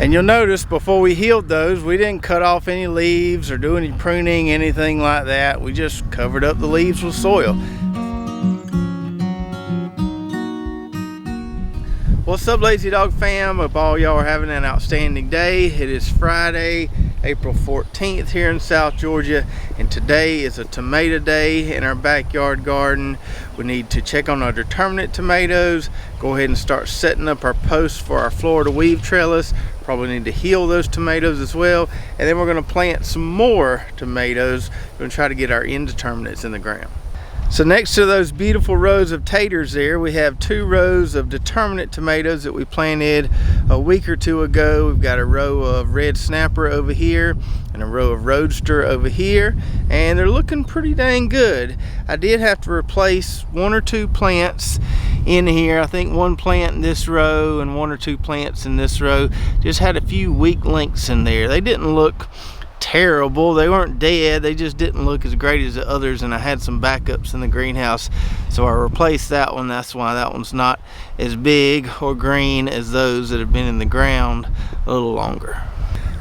And you'll notice before we healed those, we didn't cut off any leaves or do any pruning, anything like that. We just covered up the leaves with soil. What's up, Lazy Dog fam? Hope all y'all are having an outstanding day. It is Friday, April 14th here in South Georgia, and today is a tomato day in our backyard garden. We need to check on our determinate tomatoes, go ahead and start setting up our posts for our Florida weave trellis. Probably need to heal those tomatoes as well, and then we're going to plant some more tomatoes. We're going to try to get our indeterminates in the ground. So next to those beautiful rows of taters there, we have 2 rows of determinate tomatoes that we planted a week or 2 ago. We've got a row of red snapper over here and a row of roadster over here, and they're looking pretty dang good. I did have to replace 1 or 2 plants in here. I think 1 plant in this row and 1 or 2 plants in this row. Just had a few weak links in there. They didn't look terrible, they weren't dead, they just didn't look as great as the others, and I had some backups in the greenhouse, so I replaced that one. That's why that one's not as big or green as those that have been in the ground a little longer.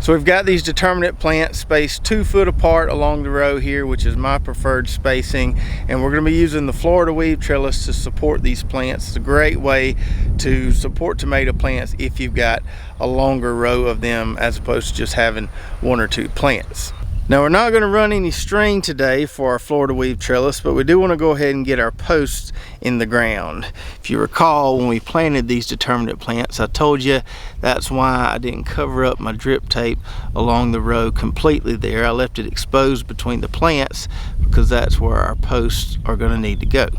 So we've got these determinate plants spaced 2 foot apart along the row here, which is my preferred spacing, and we're going to be using the Florida weave trellis to support these plants. It's a great way to support tomato plants if you've got a longer row of them as opposed to just having 1 or 2 plants. Now, we're not going to run any string today for our Florida weave trellis, but we do want to go ahead and get our posts in the ground. If you recall, when we planted these determinate plants, I told you that's why I didn't cover up my drip tape along the row completely there. I left it exposed between the plants because that's where our posts are going to need to go.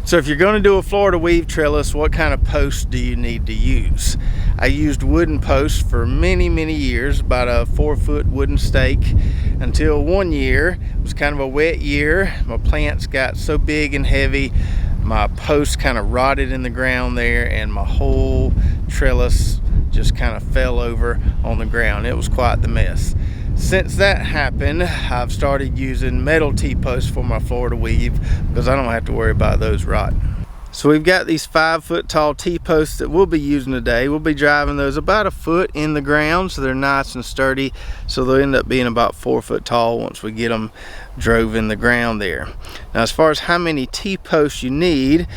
So if you're going to do a Florida weave trellis, what kind of posts do you need to use? I used wooden posts for many years, about a 4-foot wooden stake, until one year. It was kind of a wet year. My plants got so big and heavy, my posts kind of rotted in the ground there, and my whole trellis just kind of fell over on the ground. It was quite the mess. Since that happened, I've started using metal T-posts for my Florida weave because I don't have to worry about those rotting. So we've got these 5-foot tall T-posts that we'll be using today. We'll be driving those about a foot in the ground, so they're nice and sturdy. So they'll end up being about 4 foot tall once we get them drove in the ground there. Now, as far as how many T-posts you need,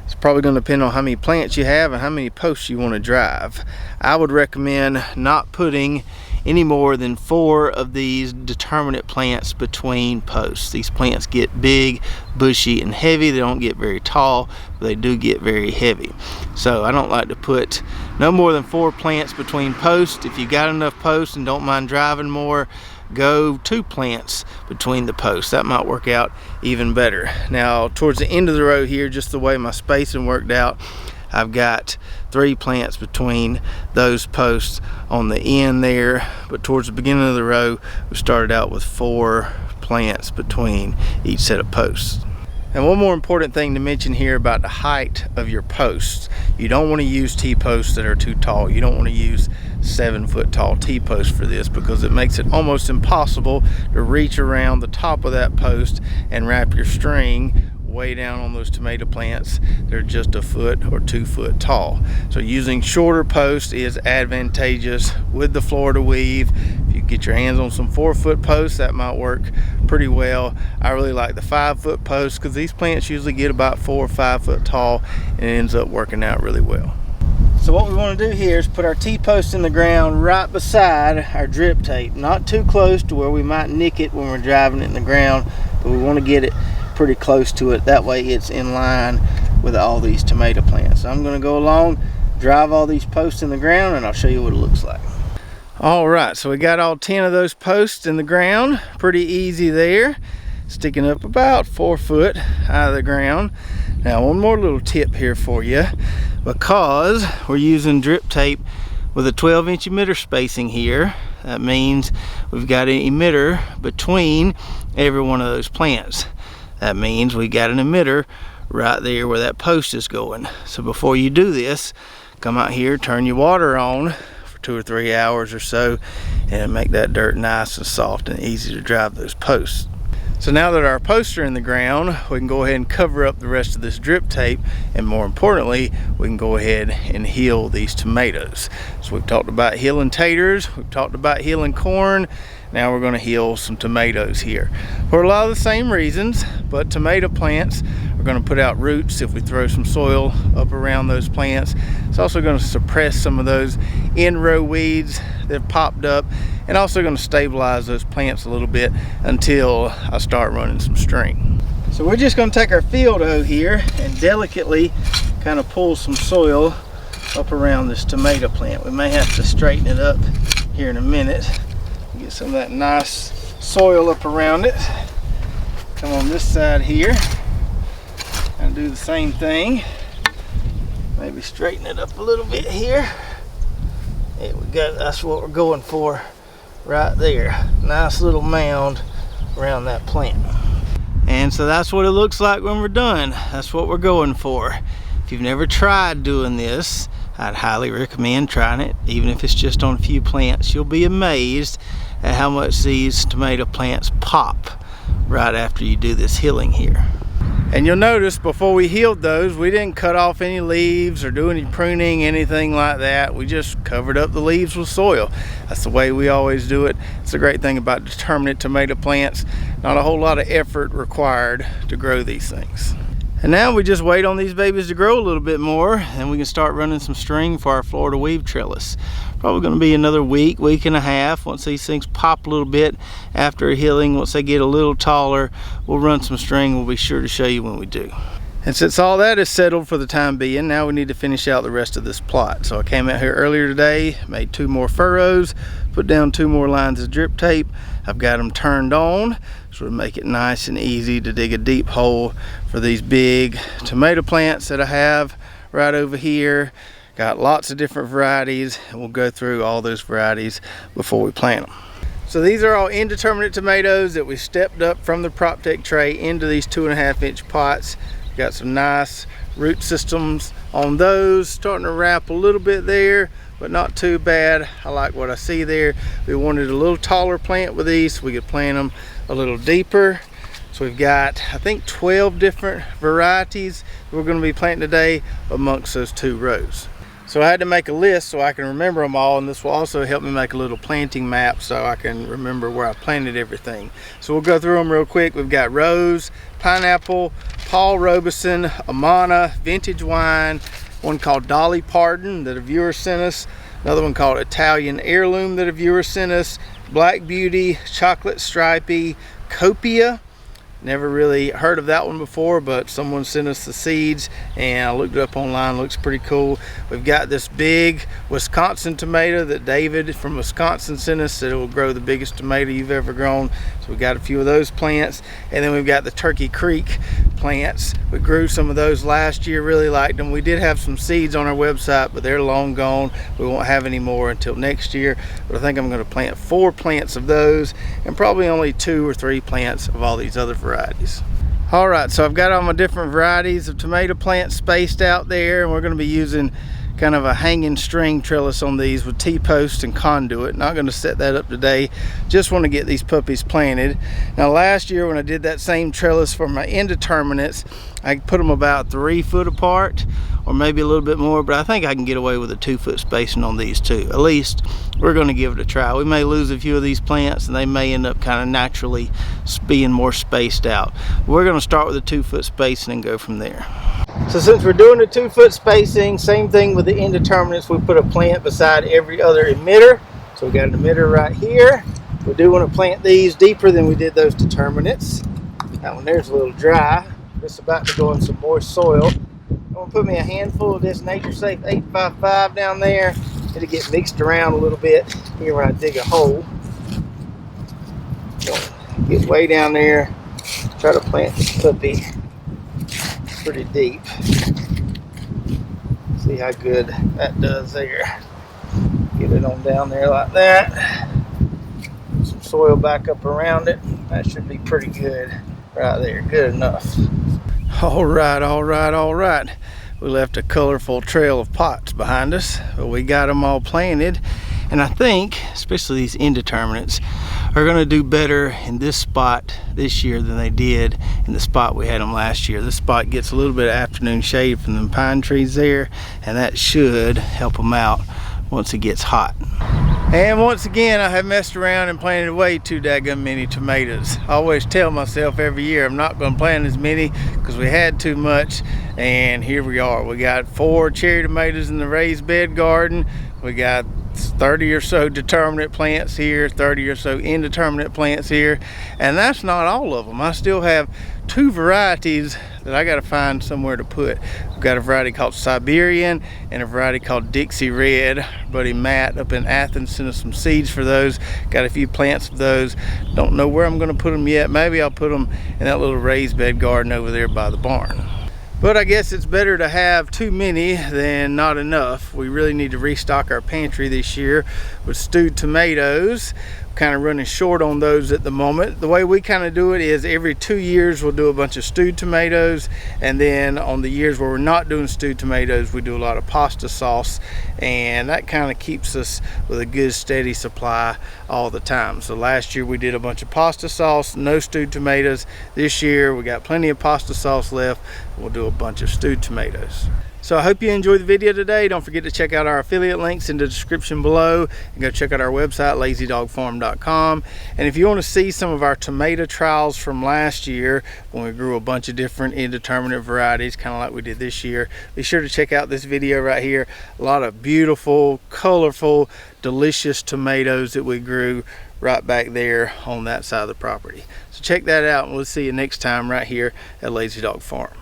it's probably going to depend on how many plants you have and how many posts you want to drive. I would recommend not putting any more than 4 of these determinate plants between posts. These plants get big, bushy, and heavy. They don't get very tall, but they do get very heavy. So I don't like to put no more than 4 plants between posts. If you got enough posts and don't mind driving more, go 2 plants between the posts. That might work out even better. Now, towards the end of the row here, just the way my spacing worked out, I've got 3 plants between those posts on the end there, but towards the beginning of the row, we started out with 4 plants between each set of posts. And one more important thing to mention here about the height of your posts. You don't want to use T-posts that are too tall. You don't want to use 7-foot tall T-posts for this because it makes it almost impossible to reach around the top of that post and wrap your string way down on those tomato plants. They're just a foot or 2 foot tall. So using shorter posts is advantageous with the Florida weave. If you get your hands on some 4-foot posts, that might work pretty well. I really like the 5-foot posts because these plants usually get about 4 or 5 foot tall, and it ends up working out really well. So what we want to do here is put our T-post in the ground right beside our drip tape, not too close to where we might nick it when we're driving it in the ground, but we want to get it pretty close to it. That way it's in line with all these tomato plants. So I'm going to go along, drive all these posts in the ground, and I'll show you what it looks like. All right, so we got all 10 of those posts in the ground. Pretty easy there, sticking up about 4 foot out of the ground. Now, one more little tip here for you, because we're using drip tape with a 12-inch emitter spacing here. That means we've got an emitter between every one of those plants. That means we got an emitter right there where that post is going. So before you do this, come out here, turn your water on for 2 or 3 hours or so, and make that dirt nice and soft and easy to drive those posts. So now that our posts are in the ground, we can go ahead and cover up the rest of this drip tape, and more importantly, we can go ahead and heal these tomatoes. So we've talked about healing taters, we've talked about healing corn. Now we're going to heal some tomatoes here for a lot of the same reasons, but tomato plants are going to put out roots if we throw some soil up around those plants. It's also going to suppress some of those in-row weeds that have popped up, and also going to stabilize those plants a little bit until I start running some string. So we're just going to take our field hoe here and delicately kind of pull some soil up around this tomato plant. We may have to straighten it up here in a minute. Get some of that nice soil up around it. Come on this side here and do the same thing. Maybe straighten it up a little bit here. There we go. That's what we're going for right there. Nice little mound around that plant. And so that's what it looks like when we're done. That's what we're going for. If you've never tried doing this, I'd highly recommend trying it, even if it's just on a few plants. You'll be amazed at how much these tomato plants pop right after you do this healing here. And you'll notice before we healed those, we didn't cut off any leaves or do any pruning, anything like that. We just covered up the leaves with soil. That's the way we always do it. It's a great thing about determinate tomato plants. Not a whole lot of effort required to grow these things. And now we just wait on these babies to grow a little bit more, and we can start running some string for our Florida weave trellis. Probably going to be another week and a half. Once these things pop a little bit after healing, once they get a little taller, we'll run some string. We'll be sure to show you when we do. And since all that is settled for the time being, now we need to finish out the rest of this plot. So I came out here earlier today, made 2 more furrows, put down 2 more lines of drip tape. I've got them turned on, so it'll make it nice and easy to dig a deep hole for these big tomato plants that I have right over here. Got lots of different varieties, and we'll go through all those varieties before we plant them. So these are all indeterminate tomatoes that we stepped up from the PropTech tray into these 2.5-inch pots. Got some nice root systems on those, starting to wrap a little bit there, but not too bad. I like what I see there. We wanted a little taller plant with these so we could plant them a little deeper. So we've got, I think, 12 different varieties that we're going to be planting today amongst those 2 rows. So I had to make a list so I can remember them all, and this will also help me make a little planting map so I can remember where I planted everything. So we'll go through them real quick. We've got Rose, Pineapple, Paul Robeson, Amana, Vintage Wine, one called Dolly Parton that a viewer sent us, another one called Italian Heirloom that a viewer sent us, Black Beauty, Chocolate Stripey, Copia. Never really heard of that one before, but someone sent us the seeds and I looked it up online. Looks pretty cool. We've got this big Wisconsin tomato that David from Wisconsin sent us, that it will grow the biggest tomato you've ever grown. So we got a few of those plants, and then we've got the Turkey Creek plants. We grew some of those last year, really liked them. We did have some seeds on our website, but they're long gone. We won't have any more until next year, but I think I'm going to plant 4 plants of those and probably only 2 or 3 plants of all these other varieties. All right, so I've got all my different varieties of tomato plants spaced out there, and we're going to be using kind of a hanging string trellis on these with T-post and conduit. Not going to set that up today, just want to get these puppies planted. Now last year when I did that same trellis for my indeterminates, I put them about 3 foot apart, or maybe a little bit more, but I think I can get away with a 2-foot spacing on these too. At least we're going to give it a try. We may lose a few of these plants and they may end up kind of naturally being more spaced out. We're going to start with a 2-foot spacing and go from there. So since we're doing a 2-foot spacing, same thing with the indeterminates, we put a plant beside every other emitter. So we got an emitter right here. We do want to plant these deeper than we did those determinates. That one there's a little dry. Just about to go in some moist soil. I'm going to put me a handful of this Nature Safe 855 down there. It'll get mixed around a little bit here when I dig a hole. So get way down there. Try to plant this puppy pretty deep. See how good that does there. Get it on down there like that. Some soil back up around it. That should be pretty good right there. Good enough. All right. We left a colorful trail of pots behind us, but we got them all planted. And I think, especially these indeterminates, are going to do better in this spot this year than they did in the spot we had them last year. This spot gets a little bit of afternoon shade from the pine trees there, and that should help them out once it gets hot. And once again, I have messed around and planted way too daggum many tomatoes. I always tell myself every year I'm not going to plant as many because we had too much, and here we are. We got 4 cherry tomatoes in the raised bed garden. We got 30 or so determinate plants here, 30 or so indeterminate plants here, and that's not all of them. I still have 2 varieties that I got to find somewhere to put. We've got a variety called Siberian and a variety called Dixie Red. Our buddy Matt up in Athens sent us some seeds for those. Got a few plants of those. Don't know where I'm going to put them yet. Maybe I'll put them in that little raised bed garden over there by the barn. But I guess it's better to have too many than not enough. We really need to restock our pantry this year with stewed tomatoes. Kind of running short on those at the moment. The way we kind of do it is every 2 years we'll do a bunch of stewed tomatoes, and then on the years where we're not doing stewed tomatoes, we do a lot of pasta sauce, and that kind of keeps us with a good steady supply all the time. So last year we did a bunch of pasta sauce, no stewed tomatoes. This year we got plenty of pasta sauce left. We'll do a bunch of stewed tomatoes. So I hope you enjoyed the video today. Don't forget to check out our affiliate links in the description below, and go check out our website, lazydogfarm.com. And if you want to see some of our tomato trials from last year when we grew a bunch of different indeterminate varieties, kind of like we did this year, be sure to check out this video right here. A lot of beautiful, colorful, delicious tomatoes that we grew right back there on that side of the property. So check that out, and we'll see you next time right here at Lazy Dog Farm.